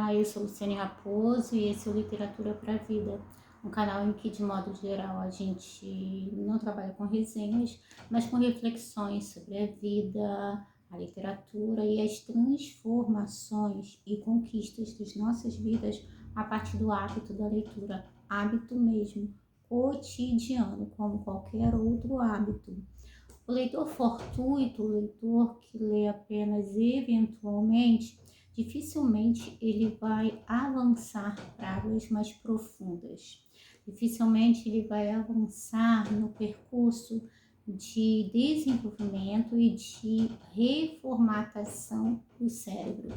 Olá, eu sou Luciane Raposo e esse é o Literatura para a Vida, um canal em que, de modo geral, a gente não trabalha com resenhas, mas com reflexões sobre a vida, a literatura e as transformações e conquistas das nossas vidas a partir do hábito da leitura, hábito mesmo, cotidiano, como qualquer outro hábito. O leitor fortuito, o leitor que lê apenas eventualmente, dificilmente ele vai avançar para águas mais profundas. Dificilmente ele vai avançar no percurso de desenvolvimento e de reformatação do cérebro.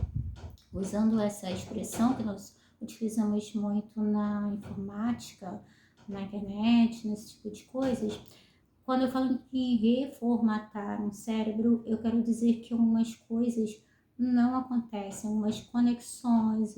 Usando essa expressão que nós utilizamos muito na informática, na internet, nesse tipo de coisas, quando eu falo em reformatar um cérebro, eu quero dizer que algumas coisas não acontecem, algumas conexões,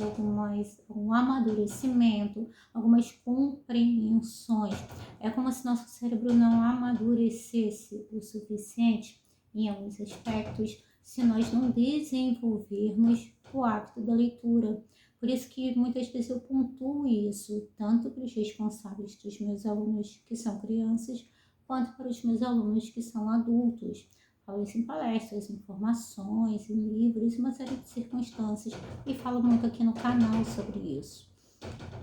um amadurecimento, algumas compreensões. É como se nosso cérebro não amadurecesse o suficiente em alguns aspectos se nós não desenvolvermos o hábito da leitura. Por isso que muitas vezes eu pontuo isso, tanto para os responsáveis dos meus alunos que são crianças, quanto para os meus alunos que são adultos. Falo isso em palestras, em formações, em livros, uma série de circunstâncias, e falo muito aqui no canal sobre isso.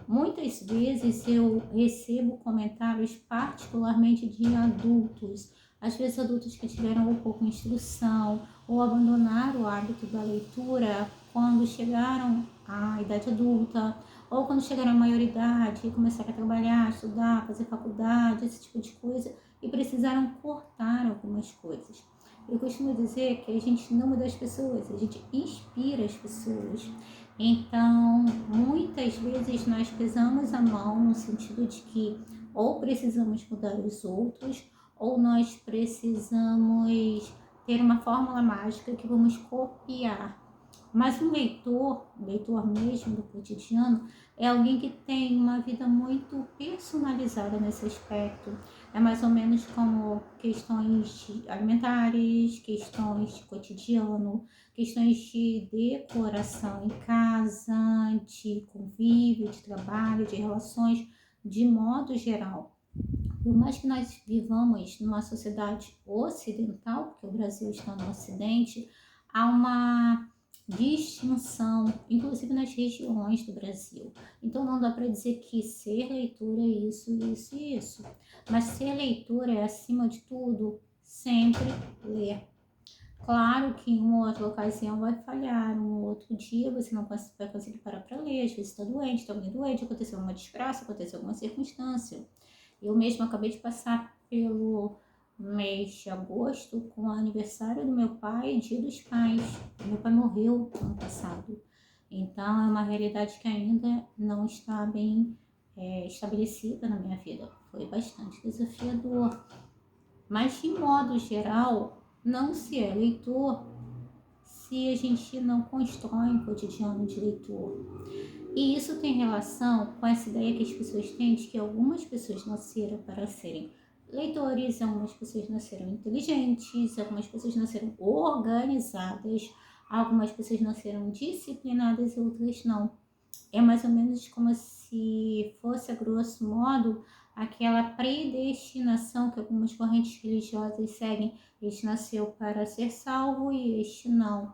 Muitas vezes eu recebo comentários particularmente de adultos, às vezes adultos que tiveram pouca instrução ou abandonaram o hábito da leitura quando chegaram à idade adulta, ou quando chegaram à maioridade e começaram a trabalhar, estudar, fazer faculdade, esse tipo de coisa, e precisaram cortar algumas coisas. Eu costumo dizer que a gente não muda as pessoas, a gente inspira as pessoas. Então, muitas vezes nós pesamos a mão no sentido de que ou precisamos mudar os outros, ou nós precisamos ter uma fórmula mágica que vamos copiar. Mas um leitor mesmo do cotidiano, é alguém que tem uma vida muito personalizada nesse aspecto. É mais ou menos como questões alimentares, questões de cotidiano, questões de decoração em casa, de convívio, de trabalho, de relações, de modo geral. Por mais que nós vivamos numa sociedade ocidental, porque o Brasil está no ocidente, há uma distinção, inclusive nas regiões do Brasil. Então não dá para dizer que ser leitor é isso, isso e isso. Mas ser leitor é, acima de tudo, sempre ler. Claro que em uma outra ocasião vai falhar, um outro dia você não vai conseguir parar para ler, às vezes está doente, está alguém doente, aconteceu uma desgraça, aconteceu alguma circunstância. Eu mesma acabei de passar pelo mês de agosto com o aniversário do meu pai e Dia dos Pais. Meu pai morreu ano passado. Então é uma realidade que ainda não está bem estabelecida na minha vida. Foi bastante desafiador. Mas de modo geral, não se é leitor se a gente não constrói um cotidiano de leitor. E isso tem relação com essa ideia que as pessoas têm de que algumas pessoas nasceram para serem leitores, algumas pessoas nasceram inteligentes, algumas pessoas nasceram organizadas, algumas pessoas nasceram disciplinadas e outras não. É mais ou menos como se fosse, a grosso modo, aquela predestinação que algumas correntes religiosas seguem. Este nasceu para ser salvo e este não.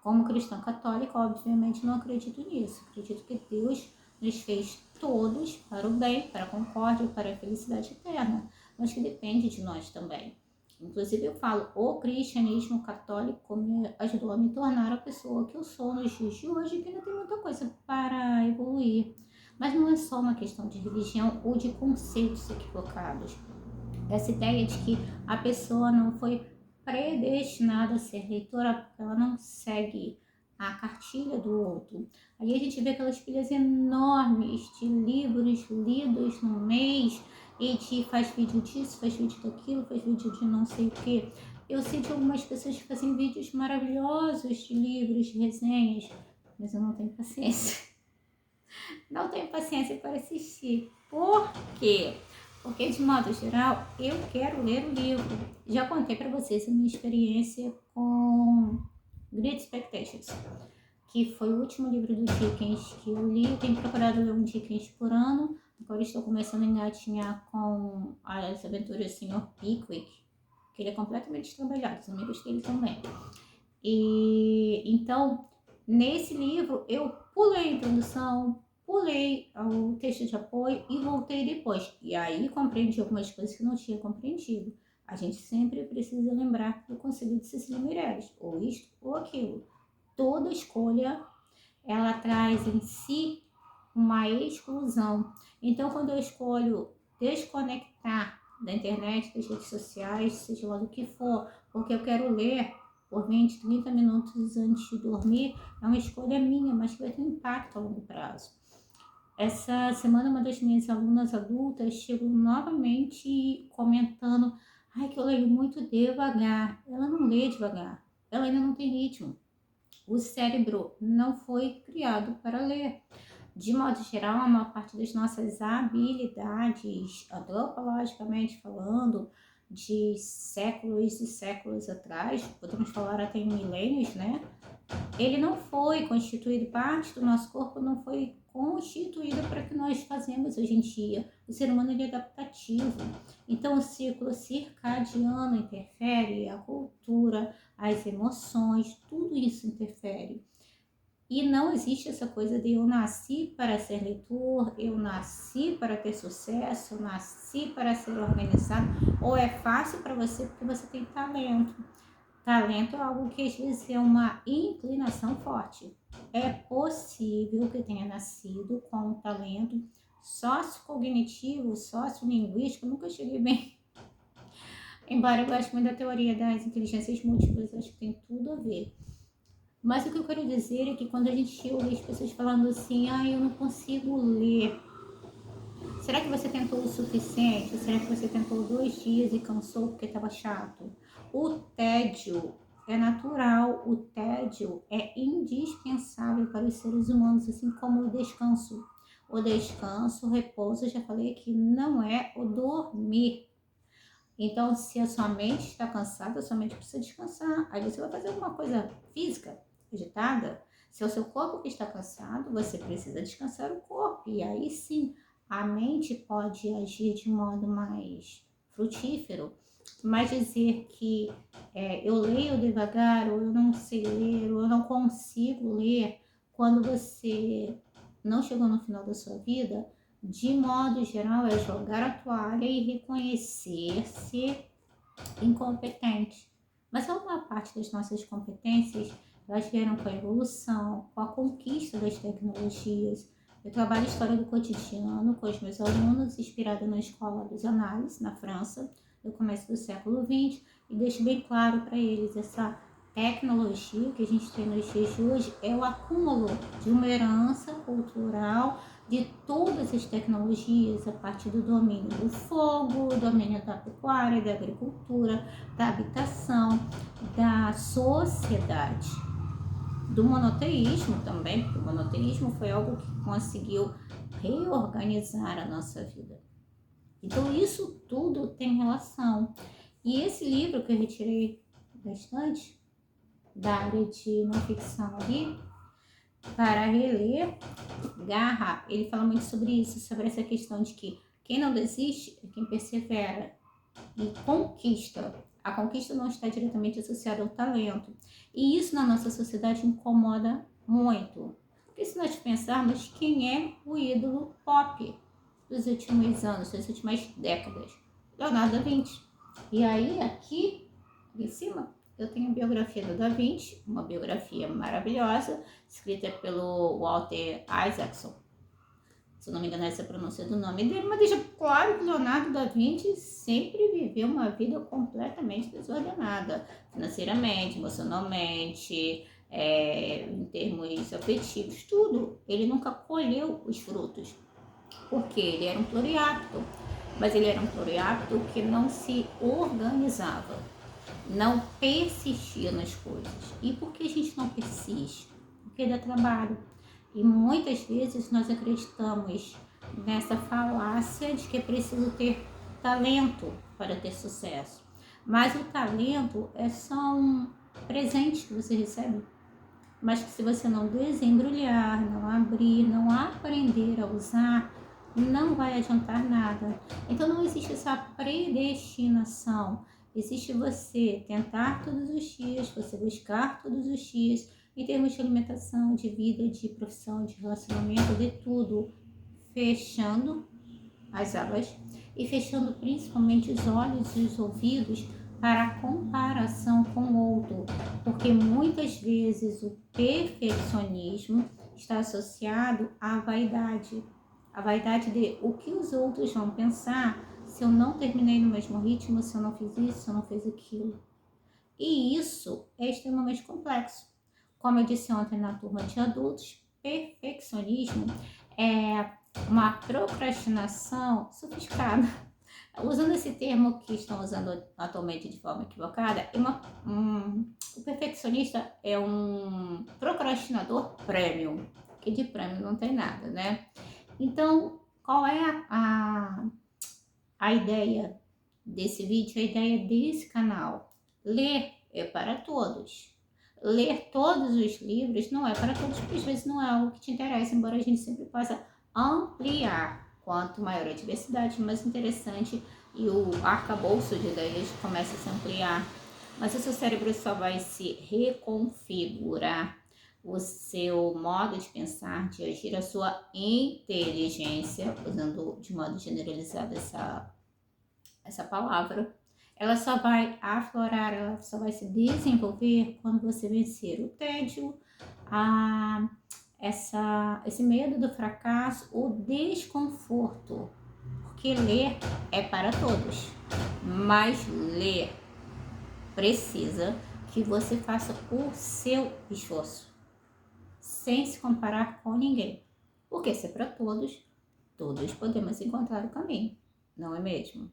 Como cristã católica, obviamente não acredito nisso. Acredito que Deus nos fez todos para o bem, para a concórdia, para a felicidade eterna, mas que depende de nós também. Inclusive eu falo, o cristianismo católico me ajudou a me tornar a pessoa que eu sou nos dias de hoje, que ainda tem muita coisa para evoluir. Mas não é só uma questão de religião ou de conceitos equivocados. Essa ideia de que a pessoa não foi predestinada a ser leitora porque ela não segue a cartilha do outro. Aí a gente vê aquelas pilhas enormes de livros lidos no mês e de faz vídeo disso, faz vídeo daquilo, faz vídeo de não sei o que. Eu sei de algumas pessoas que fazem vídeos maravilhosos de livros, de resenhas, mas eu não tenho paciência. Não tenho paciência para assistir. Por quê? Porque, de modo geral, eu quero ler o livro. Já contei para vocês a minha experiência com Great Expectations, que foi o último livro do Dickens que eu li. Eu tenho procurado ler um Dickens por ano. Agora estou começando a engatinhar com as aventuras do Sr. Pickwick, que ele é completamente trabalhado, os amigos dele também. E então, nesse livro, eu pulei a introdução, pulei o texto de apoio e voltei depois. E aí compreendi algumas coisas que não tinha compreendido. A gente sempre precisa lembrar do conselho de Cecília Meirelles, ou isto ou aquilo. Toda escolha, ela traz em si uma exclusão. Então, quando eu escolho desconectar da internet, das redes sociais, seja lá do que for, porque eu quero ler por 20, 30 minutos antes de dormir, é uma escolha minha, mas que vai ter um impacto a longo prazo. Essa semana, uma das minhas alunas adultas chegou novamente comentando: ai, que eu leio muito devagar. Ela não lê devagar, ela ainda não tem ritmo. O cérebro não foi criado para ler. De modo geral, a maior parte das nossas habilidades, antropologicamente falando, de séculos e séculos atrás, podemos falar até em milênios, né? Ele não foi constituído, parte do nosso corpo não foi constituída para que nós fazemos hoje em dia. O ser humano ele é adaptativo. Então, o ciclo circadiano interfere, a cultura, as emoções, tudo isso interfere. E não existe essa coisa de eu nasci para ser leitor, eu nasci para ter sucesso, eu nasci para ser organizado, ou é fácil para você porque você tem talento. Talento é algo que às vezes é uma inclinação forte. É possível que tenha nascido com um talento sociocognitivo, sociolinguístico, nunca cheguei bem. Embora eu goste muito da teoria das inteligências múltiplas, acho que tem tudo a ver. Mas o que eu quero dizer é que quando a gente ouve as pessoas falando assim, eu não consigo ler. Será que você tentou o suficiente? Ou será que você tentou 2 dias e cansou porque estava chato? O tédio é natural, o tédio é indispensável para os seres humanos, assim como o descanso. O descanso, o repouso, eu já falei aqui, não é o dormir. Então, se a sua mente está cansada, a sua mente precisa descansar. Aí você vai fazer alguma coisa física, agitada. Se é o seu corpo que está cansado, você precisa descansar o corpo. E aí sim, a mente pode agir de modo mais frutífero. Mas dizer que eu leio devagar, ou eu não sei ler, ou eu não consigo ler, quando você não chegou no final da sua vida, de modo geral, é jogar a toalha e reconhecer-se incompetente. Mas a maior parte das nossas competências, elas vieram com a evolução, com a conquista das tecnologias. Eu trabalho história do cotidiano com os meus alunos, inspirada na Escola dos Análises, na França, no começo do século XX, e deixo bem claro para eles essa tecnologia que a gente tem nos dias de hoje é o acúmulo de uma herança cultural de todas as tecnologias a partir do domínio do fogo, do domínio da pecuária, da agricultura, da habitação, da sociedade, do monoteísmo também, porque o monoteísmo foi algo que conseguiu reorganizar a nossa vida. Então isso tudo tem relação. E esse livro que eu retirei bastante da área de não ficção ali, para reler, Garra, ele fala muito sobre isso, sobre essa questão de que quem não desiste é quem persevera e conquista. A conquista não está diretamente associada ao talento. E isso na nossa sociedade incomoda muito. Porque se nós pensarmos quem é o ídolo pop dos últimos anos, das últimas décadas, Leonardo da Vinci. E aí aqui em cima eu tenho a biografia do Da Vinci, uma biografia maravilhosa, escrita pelo Walter Isaacson. Se eu não me engano, essa é a pronúncia do nome dele, mas deixa claro que Leonardo da Vinci sempre viveu uma vida completamente desordenada, financeiramente, emocionalmente, em termos afetivos, tudo. Ele nunca colheu os frutos, porque ele era um pluriapto, mas ele era um pluriapto que não se organizava, não persistia nas coisas. E por que a gente não persiste? Porque dá trabalho. E muitas vezes nós acreditamos nessa falácia de que é preciso ter talento para ter sucesso. Mas o talento é só um presente que você recebe. mas que se você não desembrulhar, não abrir, não aprender a usar, não vai adiantar nada. Então não existe essa predestinação. Existe você tentar todos os dias, você buscar todos os dias, em termos de alimentação, de vida, de profissão, de relacionamento, de tudo, fechando as abas e fechando principalmente os olhos e os ouvidos para a comparação com o outro, porque muitas vezes o perfeccionismo está associado à vaidade. A vaidade de o que os outros vão pensar se eu não terminei no mesmo ritmo, se eu não fiz isso, se eu não fiz aquilo. E isso é extremamente complexo. Como eu disse ontem na turma de adultos, perfeccionismo é uma procrastinação sofisticada. Usando esse termo que estão usando atualmente de forma equivocada, o perfeccionista é um procrastinador premium, que de prêmio não tem nada, né? Então, qual é a ideia desse vídeo, a ideia desse canal? Ler é para todos. Ler todos os livros não é para todos, porque às vezes não é algo que te interessa, embora a gente sempre possa ampliar. Quanto maior a diversidade, mais interessante e o arcabouço de ideias começa a se ampliar. Mas o seu cérebro só vai se reconfigurar, o seu modo de pensar, de agir, a sua inteligência, usando de modo generalizado essa palavra, ela só vai aflorar, ela só vai se desenvolver quando você vencer o tédio, esse medo do fracasso, o desconforto. Porque ler é para todos, mas ler precisa que você faça o seu esforço, sem se comparar com ninguém. Porque se é para todos, todos podemos encontrar o caminho, não é mesmo?